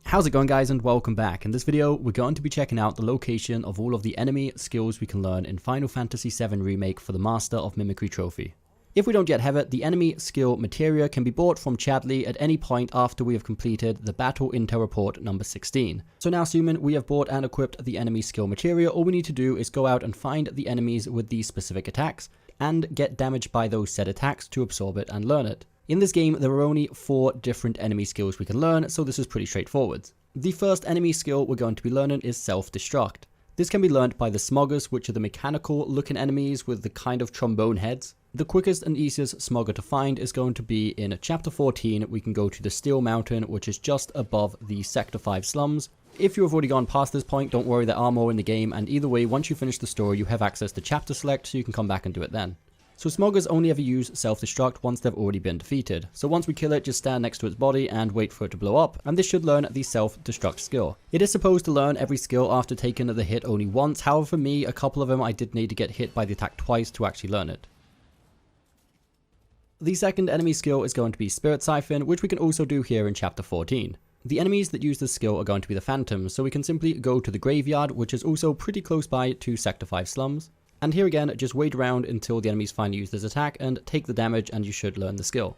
How's it going, guys, and welcome back. In this video we're going to be checking out the location of all of the enemy skills we can learn in Final Fantasy VII Remake for the Master of Mimicry trophy. If we don't yet have it, the Enemy Skill Materia can be bought from Chadley at any point after we have completed the Battle Intel Report number 16. So now, assuming we have bought and equipped the Enemy Skill Materia, all we need to do is go out and find the enemies with these specific attacks and get damaged by those said attacks to absorb it and learn it. In this game, there are only 4 different enemy skills we can learn, so this is pretty straightforward. The first enemy skill we're going to be learning is Self-Destruct. This can be learned by the Smoggers, which are the mechanical looking enemies with the kind of trombone heads. The quickest and easiest Smogger to find is going to be in Chapter 14. We can go to the Steel Mountain, which is just above the Sector 5 slums. If you have already gone past this point, don't worry, there are more in the game, and either way, once you finish the story, you have access to Chapter Select, so you can come back and do it then. So Smoggers only ever use Self-Destruct once they've already been defeated. So once we kill it, just stand next to its body and wait for it to blow up, and this should learn the Self-Destruct skill. It is supposed to learn every skill after taking the hit only once, however for me, a couple of them I did need to get hit by the attack twice to actually learn it. The second enemy skill is going to be Spirit Siphon, which we can also do here in Chapter 14. The enemies that use this skill are going to be the Phantoms, so we can simply go to the Graveyard, which is also pretty close by to Sector 5 slums. And here again, just wait around until the enemies finally use this attack and take the damage, and you should learn the skill.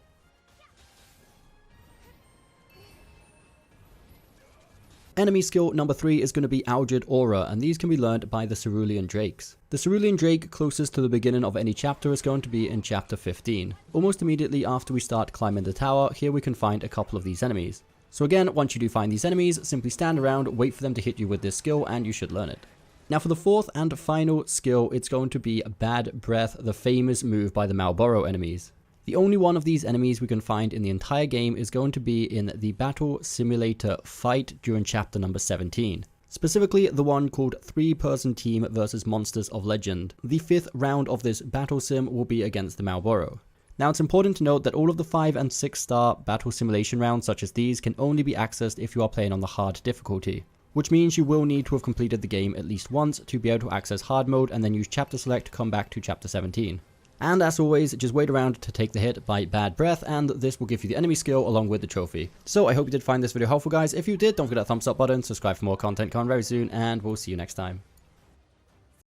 Enemy skill number 3 is going to be Algid Aura, and these can be learned by the Cerulean Drakes. The Cerulean Drake closest to the beginning of any chapter is going to be in Chapter 15. Almost immediately after we start climbing the tower, here we can find a couple of these enemies. So again, once you do find these enemies, simply stand around, wait for them to hit you with this skill, and you should learn it. Now for the fourth and final skill, it's going to be Bad Breath, the famous move by the Malboro enemies. The only one of these enemies we can find in the entire game is going to be in the Battle Simulator fight during chapter number 17. Specifically, the one called 3-Person Team vs Monsters of Legend. The 5th round of this battle sim will be against the Malboro. Now it's important to note that all of the 5 and 6 star battle simulation rounds such as these can only be accessed if you are playing on the hard difficulty, which means you will need to have completed the game at least once to be able to access hard mode and then use chapter select to come back to chapter 17. And as always, just wait around to take the hit by Bad Breath, and this will give you the enemy skill along with the trophy. So I hope you did find this video helpful, guys. If you did, don't forget that thumbs up button, subscribe for more content coming very soon, and we'll see you next time.